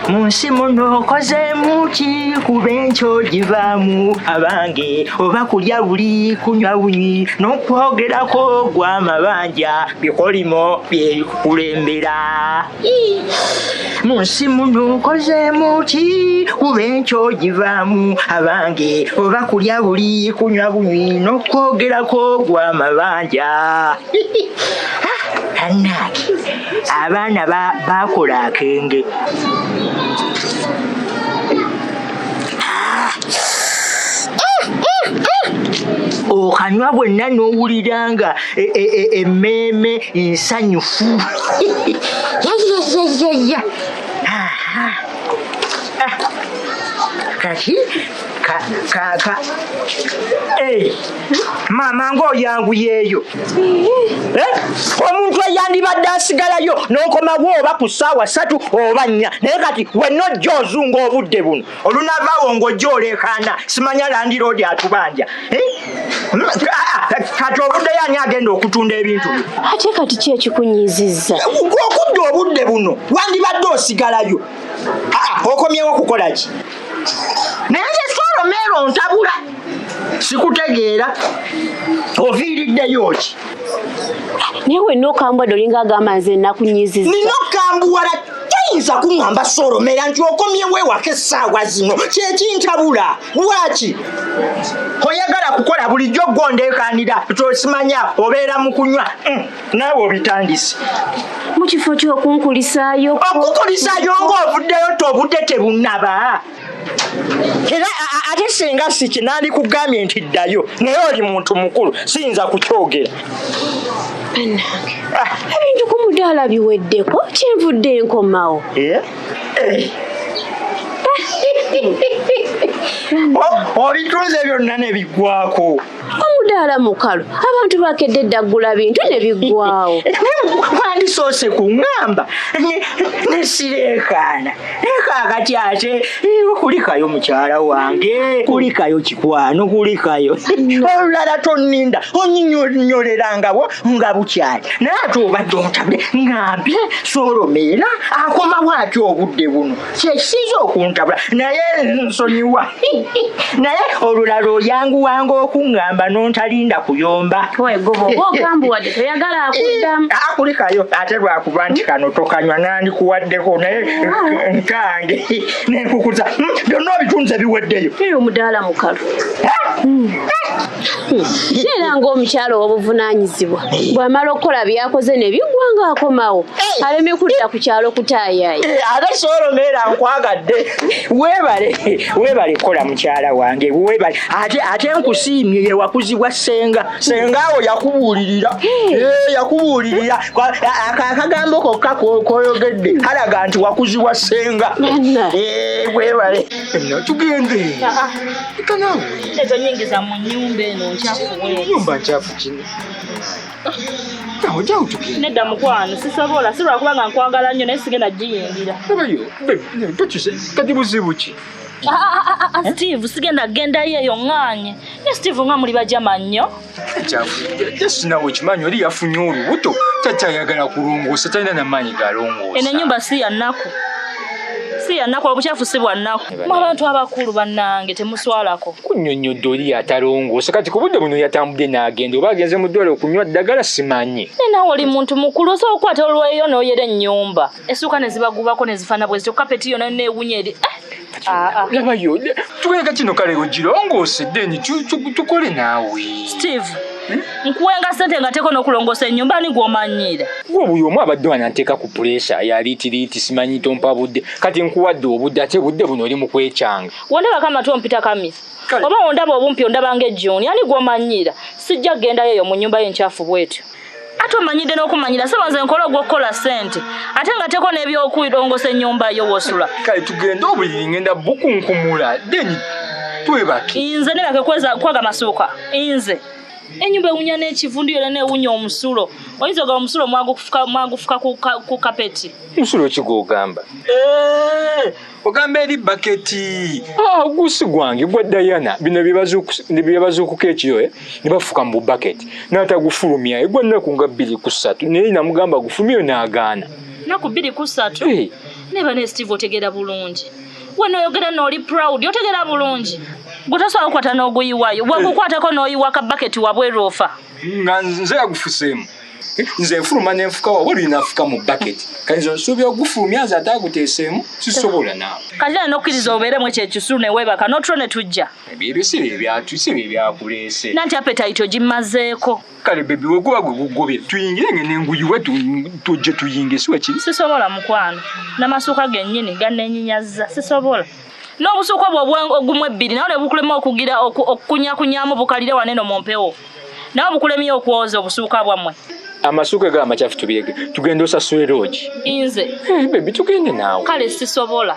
munsi muno koze muki kubencho jivamu abange oba kulya buli kunywa bunyi n'okwogerako gw'amabanja bikolimo byekulembera munsi muno koze muki kubencho jivamu abange oba kulya buli kunywa bunyi n'okwogerako gw'amabanja Anaki abana bakola akenge okanywa bwenna n'owuliranga emmeme ensanyufu kati mama ng'oyanguyeeyo omuntu eyandibadde asigalayo n'okomawo oba ku ssaawa 3 oba 4 naye kati wenna ojja ozunga obudde buno olunavaawo ng'ojja oleekaana simanya landiroodi atubanja kati obudde yani agenda okutunda ebintu ate kati ki ekikunyiizizza okudda obudde buno wandibadde osigalayo okomyewo kukola ki naye Soromero ntabula sikutegeera oviiriddeyo ki naye wenna okambwa dolinga agamba nze nakunyiizizza nina okambuwala toyinza kuŋŋamba Soromera nti okomyewo ewaka essaawa zino kyekintabula lwaki oyagala kukola bulijjo gondeekanira tosimanya obeera mu kunywa naawe obitandise mu kifo ky'okunkulisaayo okukulisaayo ng'ovuddeyo tobudde tebunnaba era ate singa siki nandi kugambye nti ddayo naye oli muntu mukulu siyinza kukyogera ebintu ku mudaala biweddeko kyenvudde enkomawo obitunze byonna ne biggwako omudaala mukalu abantu bakedde eddaggula bintu ne biggwawo wandisoose kuŋŋamba nesireekaana kaakati ate kulikayo mukyala wange kulikayo kikwano kulikayo olulala tonninda onyinyolerangabo nga bukyali naye ate obadde ontabule ŋŋambye Soromera akomawo ati obudde buno kyekisiiza okuntabula naye nsonyiwa naye olulala oyanguwanga okuŋŋamba n'ontalinda kuyomba ogambuwadde toyagala akuddamu akulikayo ate lwakuba nti kano tokanywa nandikuwaddeko naye nkange nenkukuza byonna obitunze biweddeyo eyo omudaala mukalu era ng'omukyalo w'obuvunaanyizibwa bw'amala okukola byakoze ne biggwa ng'akomawo aleme kudda ku kyalo kutaayayi ate Soromera nkwagadde weebale kola mukyala wange weebale ate nkusiimye ye wakuzibwa senga awo yakubuulirira akagambo kokka koyogedde kalaga nti wakuzibwa senga weebale tugende ezo nyingiza mu nnyumba eno nyumba nchafu kino ojja utugende nedda mukwano sisobola si lwakuba nga nkwagala nnyo naye sigenda giyingira tokise kati buzibu ki Steve sigenda gendayo eyo ŋŋaanye ne Steve nga muli bajama nnyo sinawe kimanyi oli yafunye olubuto takyayagala kulongoosa talina namaanyi galongoosa eno ennyumba si ya nnaku obucaafu si bwa nnaku mu abantu abakulu bannange temuswalako kunnyonnyodde oli atalongoosa kati ku budde buno yatambudde n'agenda oba agenze mu ddwaliro okunywa ddagala simanyi nawe oli muntu mukulu osobola okukwata olweyo n'oyera ennyumba essuuka ne zibagubako ne zifaana bwe zityo kapeti yonna neewunya eri labayo tuwenga kino kale ogirongoose deni tukole naawe Steve nkuwenga ssente nga teko n'okulongoosa ennyumba ani gw'omanyira gwe buli omu abadde wananteeka ku puleesa yaliitiriiti simanyi tompa budde kati nkuwadde obudde ate budde buno oli mu kwekyanga wondaba kamatu ompita kamisa oba wondaba obumpi ondaba ng'ejjuuni ani gw'omanyira sijja kugendayo eyo mu nnyumba y'enkyafu bwetyo ate omanyidde n'okumanyira saba nze nkola ogw'okukola ssente ate nga teko n'ebyokulongoosa ennyumba yo w'osula kale tugende obuliri ngenda bukunkumula deni twebake nze nebake kwaga masuuka nze enyumba ewunya n'ekivundu yona neewunya omusulo oyinza ogaba omusulo mwagufuka ku kapeti musulo ki gw'ogamba ogamba eri baketi gusi gwange gwa Diana bino byebazuukuka ekiro ne bafuka mu baketi n'atagufulumya gwa nnaku nga 2 ku 3 naye namugamba gufulumyeyo n'agaana naku 2-3 neba ne Steve otegera bulungi wano yogera n'oli proud otegera bulungi gutasobola okukwata n'oguyiwayo bwakukwatako n'oyiwa ka bucket wabweru ofa nga nze yagufuseemu nze nfuluma n'enfuka wa wali nafuka mu bucket kaizo nsuubira ogufulumya nze ate aguteeseemu sisobola naawe kati n'okkiriza obeeremu ekyo ekisulu ne weebaka n'otulo ne tujja ebyo si bye byakuleese nanti appetite ogimazeeko kale bebi weguba gwe gugobye tuyingire ngene enguyiwe tujje tuyinge siwe kiri sisobola mukwano n'amasuuka gennyini ganneenyinyaza sisobola n'obusuuka bwo ogumu 2 nawe ne bukulema okugira okukunyakunyamu bukalire waneno mu mpewo nawe bukulemye okwoza obusuuka bwammwe amasuuka ga machafu tubireke tugenda osasula loogi inze bebi tugende naawe kale sisobola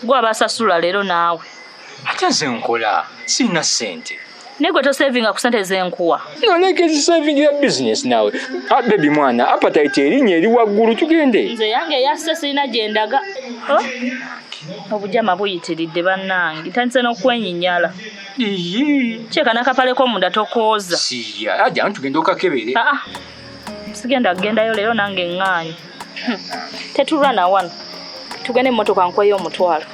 gwe abasasula leero naawe ate nze nkola sirina ssente naye gwe tosevinga ku ssente zenkuwa nonekezi saving ya business naawe bebi mwana appetite erinnya eri waggulu tugende nze yange eyasse sirina gye ndaga obujama buyitiridde bannange ntandise n'okwenyinyala kyeka n'akapaleko munda tokooza siya ajja tugenda okakebere sigenda kugendayo leero nange eŋŋaanyi tetulwa na wano tugende emmotoka nkweyo omutwalo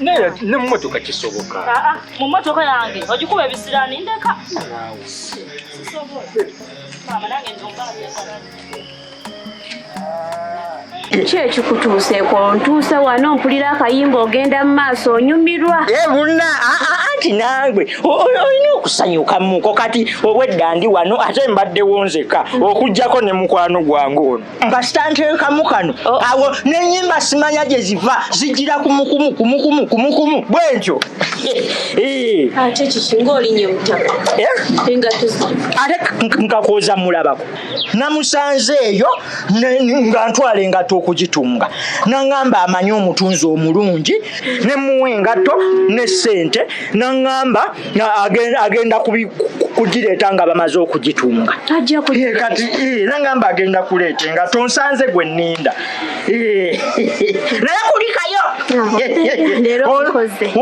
naye ne mmotoka kisoboka mu mmotoka yange ogikuba ebisiraani ndeka ki ekikutuuseeko ntuuse wano mpulira akayimba ogenda mu maaso onyumirwa bonna anti nangwe olina okusanyukamuko kati obwedda ndi wano ate mbaddewo nzeka okujjako ne mukwano gwange ono nga sitanteekamu kano awo n'ennyimba simanya gye ziva zijira kumukumu bwentyo ate kikinga olinye mutaka ate nkakooza mulabako namusanze eyo nga ntwala engato okugitunga naŋŋamba amanyi omutunzi omulungi ne muwa engato ne ssente naŋŋamba agenda kugireeta nga bamaze okugitunga kati naŋŋamba agenda kuleeta engato nsanze gwe nninda naye kulikayo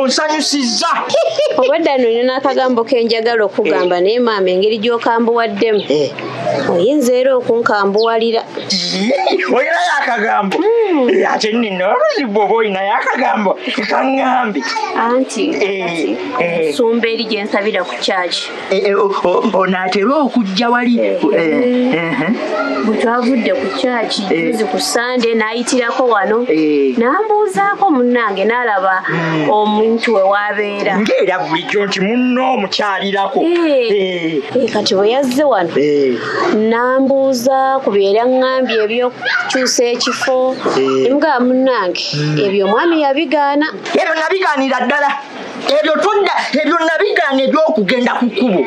onsanyusizza obwedda nolina n'akagambo kenjagala okugamba naye maama engeri gy'okambuwaddemu oyinza era okunkambuwalira olinayo akagambo ate nino oluzibu oba olinayo akagambo kaŋŋambi anti nsumba eri gye nsabira ku kyaki onaatera okujja wali bwe twavudde ku kyaki juzi ku sande n'ayitirako wano n'ambuuzaako munnange n'alaba omuntu we wabeera ng'era bulijjo nti munno omukyalirako kati bwe yazze wano n'ambuuza ku byera ŋŋambye ebyokukyusa ekifo emugaba munnange ebyo omwami yabigaana ebyo nabigaanira ddala ebyo todda ebyo nabigaana ebyokugenda ku kkubo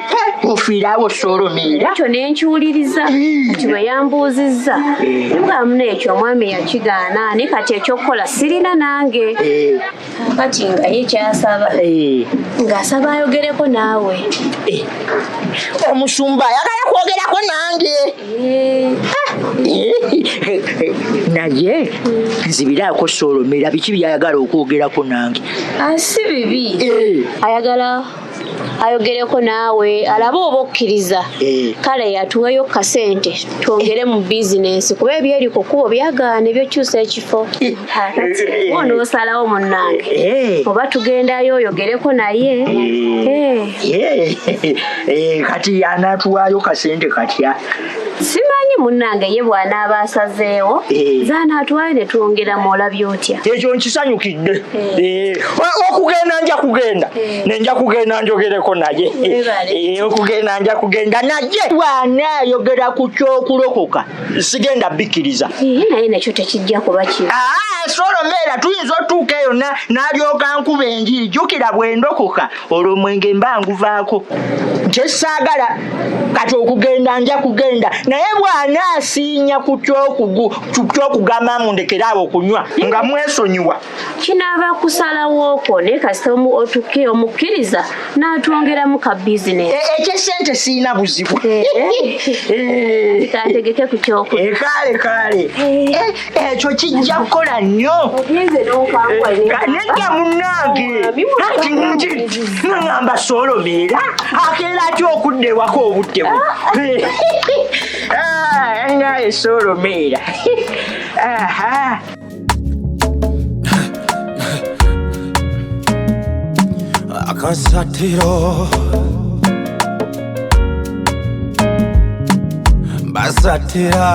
ofiirawo soolomeera ekyo nenkiwuliriza nti bwe yambuuzizza emugaba muno ekyo omwami yakigaana naye kati ekyokukola sirina nange kati nga ye kyasaba ng'asaba ayogereko naawe omusumba ayagala kwogerako nange naye nzibiraako soolomeera biki byayagala okwogerako nange si bibi ayagala ayogereko naawe alabe oba okkiriza kale yatuweyo kasente twongere mu bizinensi kuba ebyeri ku kkubo byagaana ebyokyusa ekifo onoosalawo munnange oba tugendayo oyogereko naye kati anaatuwaayo kasente katya simanyi munnange ye bw'anaaba asazeewo zaanaatwayo ne twongeramu olabye otya ekyo nkisanyukidde okugenda nja kugenda nenja kugenda njogereko naye okugenda nja kugenda naye bw'anaayogera ku kyokulokoka sigenda bikkiriza naye nakyo tekijja kuba kibi solomeera tuyinza otuuka eyo n'alyoka nkuba enjiri jjukira bwendokoka olwo mwenge mba nguvaako kyesaagala kati okugenda nja kugenda naye bw'anaasiinya ku kyokugamba mundekere abo okunywa nga mwesonyiwa kinaaba kusalawooko naye kasita otuke omukkiriza n'atwongeramu ka bizinesi ekyesente siina buzibu tantegeke ku kyokulya kale ekyo kijja kukola nnyo nedda munnange naŋŋamba soolomeera akeera ty okudda ewaka obudde bwe nga esolomera. Aha. AKASATTIRO basatira